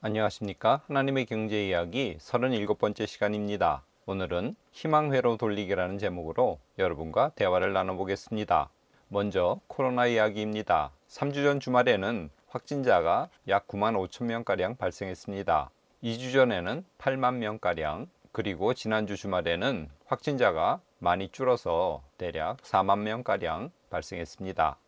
안녕하십니까? 하나님의 경제 이야기 37번째 시간입니다. 오늘은 희망회로 돌리기라는 제목으로 여러분과 대화를 나눠보겠습니다. 먼저 코로나 이야기입니다. 3주 전 주말에는 확진자가 약 9만 5천 명가량 발생했습니다. 2주 전에는 8만 명가량, 그리고 지난주 주말에는 확진자가 많이 줄어서 대략 4만 명가량 발생했습니다.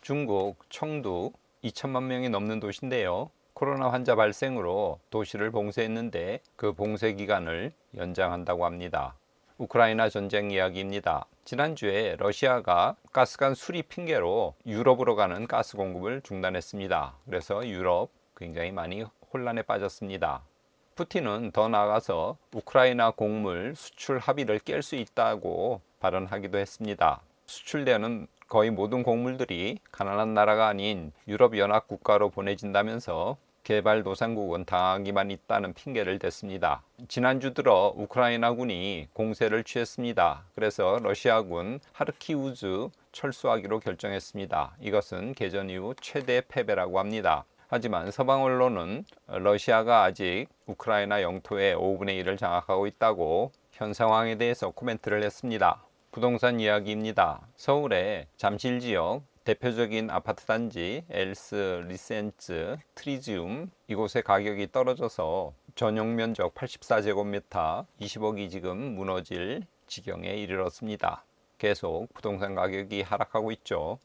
중국 청두 2천만 명이 넘는 도시인데요. 코로나 환자 발생으로 도시를 봉쇄했는데 그 봉쇄 기간을 연장한다고 합니다. 우크라이나 전쟁 이야기입니다. 지난주에 러시아가 가스관 수리 핑계로 유럽으로 가는 가스 공급을 중단했습니다. 그래서 유럽 굉장히 많이 혼란에 빠졌습니다. 푸틴은 더 나아가서 우크라이나 곡물 수출 합의를 깰 수 있다고 발언하기도 했습니다. 수출되는 거의 모든 곡물들이 가난한 나라가 아닌 유럽연합 국가로 보내진다면서 개발도상국은 당하기만 있다는 핑계를 댔습니다. 지난주 들어 우크라이나군이 공세를 취했습니다. 그래서 러시아군 하르키우즈 철수하기로 결정했습니다. 이것은 개전 이후 최대 패배라고 합니다. 하지만 서방 언론은 러시아가 아직 우크라이나 영토의 5분의 1을 장악하고 있다고 현 상황에 대해서 코멘트를 했습니다. 부동산 이야기입니다. 서울의 잠실 지역 대표적인 아파트 단지 엘스 리센츠 트리지움, 이곳의 가격이 떨어져서 전용 면적 84제곱미터 20억이 지금 무너질 지경에 이르렀습니다. 계속 부동산 가격이 하락하고 있죠.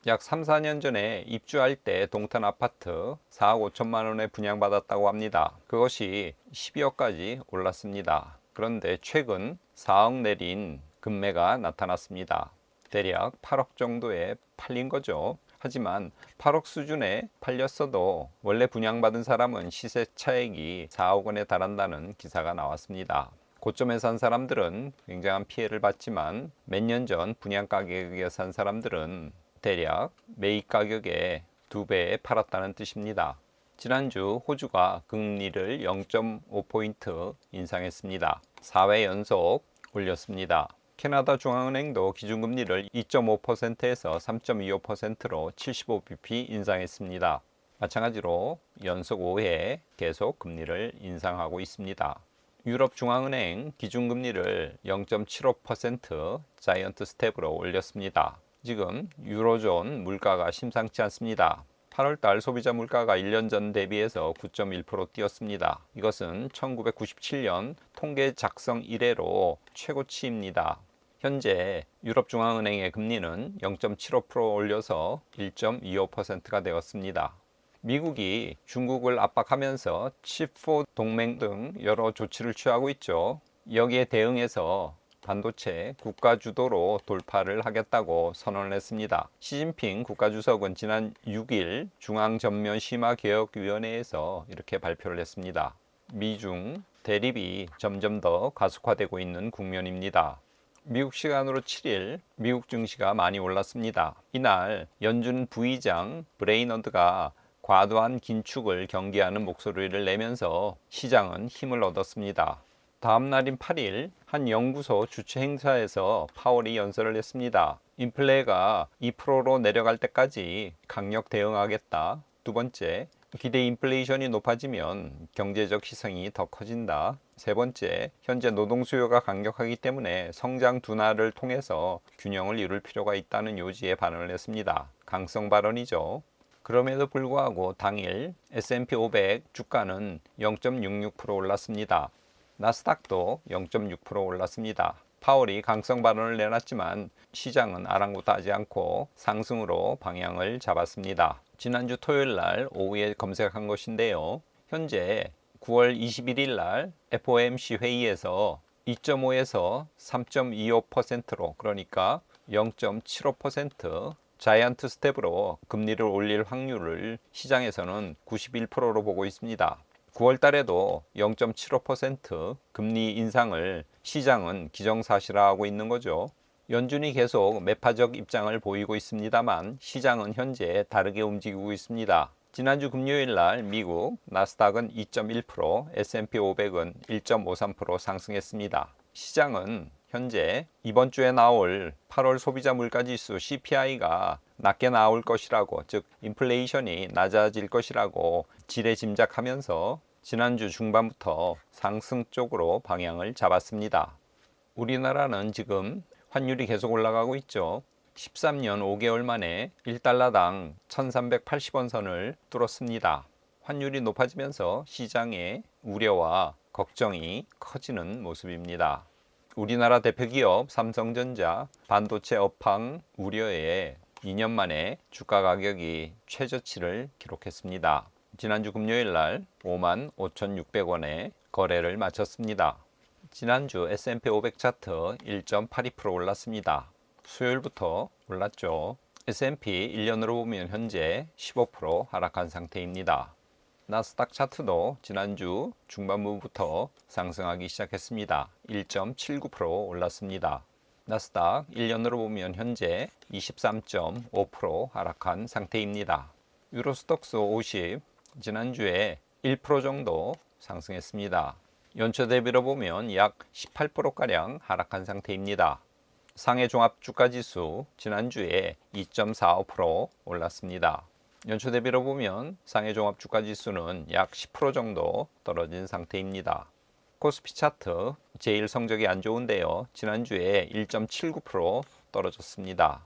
약 3, 4년 전에 입주할 때 동탄 아파트 4억 5천만 원에 분양받았다고 합니다. 그것이 12억까지 올랐습니다. 그런데 최근 4억 내린 급매가 나타났습니다. 대략 8억 정도에 팔린 거죠. 하지만 8억 수준에 팔렸어도 원래 분양받은 사람은 시세 차익이 4억 원에 달한다는 기사가 나왔습니다. 고점에 산 사람들은 굉장한 피해를 봤지만 몇 년 전 분양 가격에 산 사람들은 대략 매입 가격의 2배에 팔았다는 뜻입니다. 지난주 호주가 금리를 0.5포인트 인상했습니다. 4회 연속 올렸습니다. 캐나다 중앙은행도 기준금리를 2.5%에서 3.25%로 75bp 인상했습니다. 마찬가지로 연속 5회 계속 금리를 인상하고 있습니다. 유럽 중앙은행 기준금리를 0.75% 자이언트 스텝으로 올렸습니다. 지금 유로존 물가가 심상치 않습니다. 8월달 소비자 물가가 1년 전 대비해서 9.1% 뛰었습니다. 이것은 1997년 통계 작성 이래로 최고치입니다. 현재 유럽중앙은행의 금리는 0.75% 올려서 1.25%가 되었습니다. 미국이 중국을 압박하면서 칩4 동맹 등 여러 조치를 취하고 있죠. 여기에 대응해서 반도체 국가 주도로 돌파를 하겠다고 선언을 했습니다. 시진핑 국가주석은 지난 6일 중앙전면심화개혁위원회에서 이렇게 발표를 했습니다. 미중 대립이 점점 더 가속화되고 있는 국면입니다. 미국 시간으로 7일 미국 증시가 많이 올랐습니다. 이날 연준 부의장 브레이너드가 과도한 긴축을 경계하는 목소리를 내면서 시장은 힘을 얻었습니다. 다음 날인 8일 한 연구소 주최 행사에서 파월이 연설을 했습니다. 인플레가 2%로 내려갈 때까지 강력 대응하겠다. 두 번째, 기대 인플레이션이 높아지면 경제적 희생이 더 커진다. 세 번째, 현재 노동 수요가 강력하기 때문에 성장 둔화를 통해서 균형을 이룰 필요가 있다는 요지에 반응을 했습니다. 강성 발언이죠. 그럼에도 불구하고 당일 S&P 500 주가는 0.66% 올랐습니다. 나스닥도 0.6% 올랐습니다. 파월이 강성 발언을 내놨지만 시장은 아랑곳하지 않고 상승으로 방향을 잡았습니다. 지난주 토요일 날 오후에 검색한 것인데요. 현재 9월 21일 날 FOMC 회의에서 2.5에서 3.25%로 그러니까 0.75% 자이언트 스텝으로 금리를 올릴 확률을 시장에서는 91%로 보고 있습니다. 9월 달에도 0.75% 금리 인상을 시장은 기정사실화하고 있는 거죠. 연준이 계속 매파적 입장을 보이고 있습니다만 시장은 현재 다르게 움직이고 있습니다. 지난주 금요일 날 미국 나스닥은 2.1%, S&P 500은 1.53% 상승했습니다. 시장은 현재 이번 주에 나올 8월 소비자 물가지수 CPI가 낮게 나올 것이라고, 즉 인플레이션이 낮아질 것이라고 지레짐작하면서 지난주 중반부터 상승 쪽으로 방향을 잡았습니다. 우리나라는 지금 환율이 계속 올라가고 있죠. 13년 5개월 만에 1달러당 1380원 선을 뚫었습니다. 환율이 높아지면서 시장의 우려와 걱정이 커지는 모습입니다. 우리나라 대표기업 삼성전자 반도체 업황 우려에 2년 만에 주가 가격이 최저치를 기록했습니다. 지난주 금요일 날 55,600원에 거래를 마쳤습니다. 지난주 S&P 500 차트 1.82% 올랐습니다. 수요일부터 올랐죠. S&P 1년으로 보면 현재 15% 하락한 상태입니다. 나스닥 차트도 지난주 중반부부터 상승하기 시작했습니다. 1.79% 올랐습니다. 나스닥 1년으로 보면 현재 23.5% 하락한 상태입니다. 유로스톡스 50 지난주에 1% 정도 상승했습니다. 연초 대비로 보면 약 18%가량 하락한 상태입니다. 상해 종합 주가 지수 지난주에 2.45% 올랐습니다. 연초 대비로 보면 상해 종합 주가 지수는 약 10% 정도 떨어진 상태입니다. 코스피 차트 제일 성적이 안 좋은데요. 지난주에 1.79% 떨어졌습니다.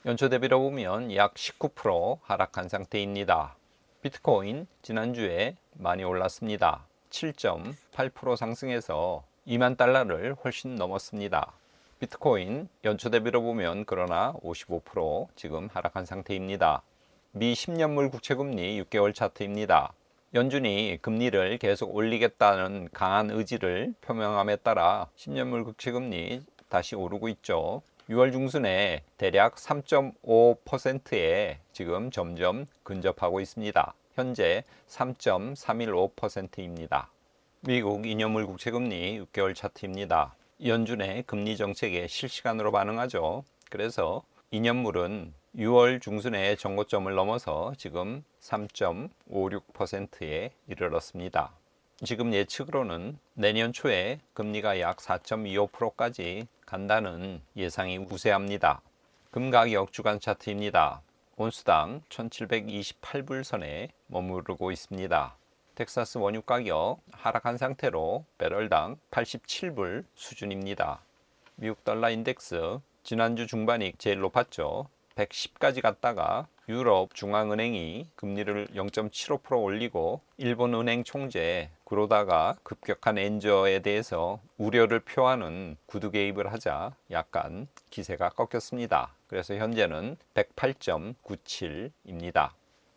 연초 대비로 보면 약 19% 하락한 상태입니다. 비트코인 지난주에 많이 올랐습니다. 7.8% 상승해서 2만 달러를 훨씬 넘었습니다. 비트코인 연초 대비로 보면 그러나 55% 지금 하락한 상태입니다. 미 10년물 국채금리 6개월 차트입니다. 연준이 금리를 계속 올리겠다는 강한 의지를 표명함에 따라 10년물 국채금리 다시 오르고 있죠. 6월 중순에 대략 3.5%에 지금 점점 근접하고 있습니다. 현재 3.315%입니다. 미국 2년물 국채금리 6개월 차트입니다. 연준의 금리 정책에 실시간으로 반응하죠. 그래서 2년물은 6월 중순에 정고점을 넘어서 지금 3.56%에 이르렀습니다. 지금 예측으로는 내년 초에 금리가 약 4.25%까지 간다는 예상이 우세합니다. 금 가격 주간 차트입니다. 온수당 1728불 선에 머무르고 있습니다. 텍사스 원유 가격 하락한 상태로 배럴당 87불 수준입니다. 미국 달러 인덱스 지난주 중반이 제일 높았죠. 110까지 갔다가 유럽 중앙은행이 금리를 0.75% 올리고 일본 은행 총재 구로다가 급격한 엔저에 대해서 우려를 표하는 구두 개입을 하자 약간 기세가 꺾였습니다. 그래서 현재는 108.97입니다.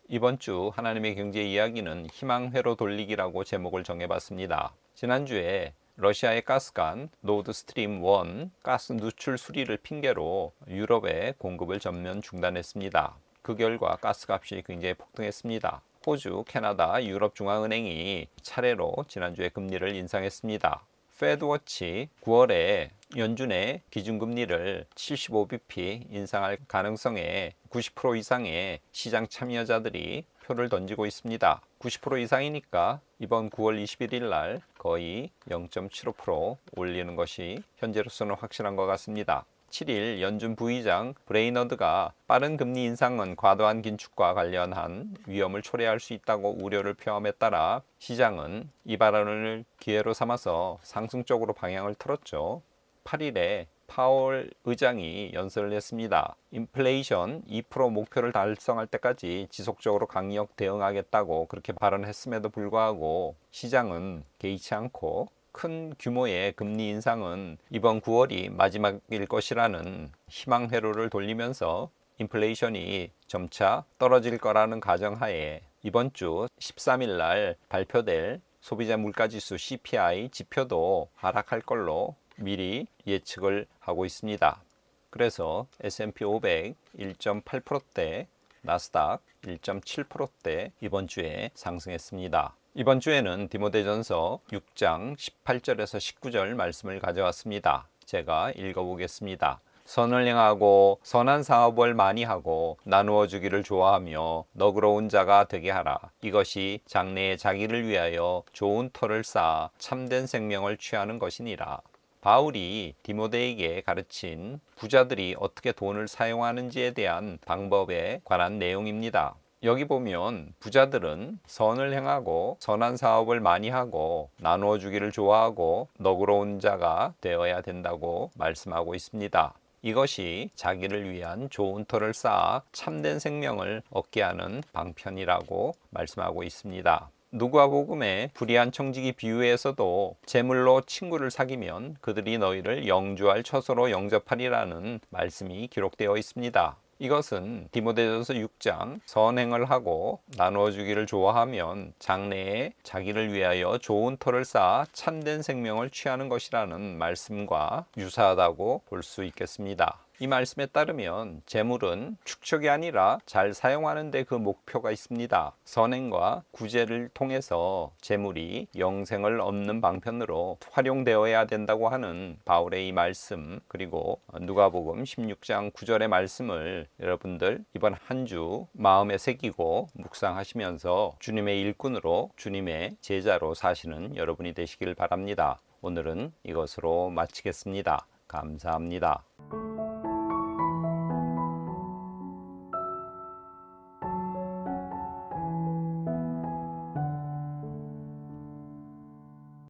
이번 주 하나님의 경제 이야기는 희망회로 돌리기라고 제목을 정해봤습니다. 지난주에 러시아의 가스관 노드스트림 1 가스 누출 수리를 핑계로 유럽의 공급을 전면 중단했습니다. 그 결과 가스값이 굉장히 폭등했습니다. 호주, 캐나다, 유럽 중앙은행이 차례로 지난주에 금리를 인상했습니다. 페드워치 9월에 연준의 기준금리를 75bp 인상할 가능성에 90% 이상의 시장 참여자들이 표를 던지고 있습니다. 90% 이상이니까 이번 9월 21일 날 거의 0.75% 올리는 것이 현재로서는 확실한 것 같습니다. 7일 연준 부의장 브레이너드가 빠른 금리 인상은 과도한 긴축과 관련한 위험을 초래할 수 있다고 우려를 표함에 따라 시장은 이 발언을 기회로 삼아서 상승적으로 방향을 틀었죠. 8일에 파월 의장이 연설을 했습니다. 인플레이션 2% 목표를 달성할 때까지 지속적으로 강력 대응하겠다고 그렇게 발언했음에도 불구하고 시장은 개의치 않고 큰 규모의 금리 인상은 이번 9월이 마지막일 것이라는 희망 회로를 돌리면서 인플레이션이 점차 떨어질 거라는 가정하에 이번 주 13일 날 발표될 소비자 물가지수 CPI 지표도 하락할 걸로 미리 예측을 하고 있습니다. 그래서 S&P 500 1.8%대, 나스닥 1.7%대 이번 주에 상승했습니다. 이번 주에는 디모데전서 6장 18절에서 19절 말씀을 가져왔습니다. 제가 읽어보겠습니다. 선을 행하고 선한 사업을 많이 하고 나누어 주기를 좋아하며 너그러운 자가 되게 하라. 이것이 장래에 자기를 위하여 좋은 터를 쌓아 참된 생명을 취하는 것이니라. 바울이 디모데에게 가르친 부자들이 어떻게 돈을 사용하는지에 대한 방법에 관한 내용입니다. 여기 보면 부자들은 선을 행하고 선한 사업을 많이 하고 나누어 주기를 좋아하고 너그러운 자가 되어야 된다고 말씀하고 있습니다. 이것이 자기를 위한 좋은 터를 쌓아 참된 생명을 얻게 하는 방편이라고 말씀하고 있습니다. 누가복음의 불의한 청지기 비유에서도 재물로 친구를 사귀면 그들이 너희를 영주할 처소로 영접하리라는 말씀이 기록되어 있습니다. 이것은 디모데전서 6장 선행을 하고 나누어 주기를 좋아하면 장래에 자기를 위하여 좋은 터를 쌓아 참된 생명을 취하는 것이라는 말씀과 유사하다고 볼 수 있겠습니다. 이 말씀에 따르면 재물은 축적이 아니라 잘 사용하는 데 그 목표가 있습니다. 선행과 구제를 통해서 재물이 영생을 얻는 방편으로 활용되어야 된다고 하는 바울의 이 말씀, 그리고 누가복음 16장 9절의 말씀을 여러분들 이번 한 주 마음에 새기고 묵상하시면서 주님의 일꾼으로 주님의 제자로 사시는 여러분이 되시길 바랍니다. 오늘은 이것으로 마치겠습니다. 감사합니다.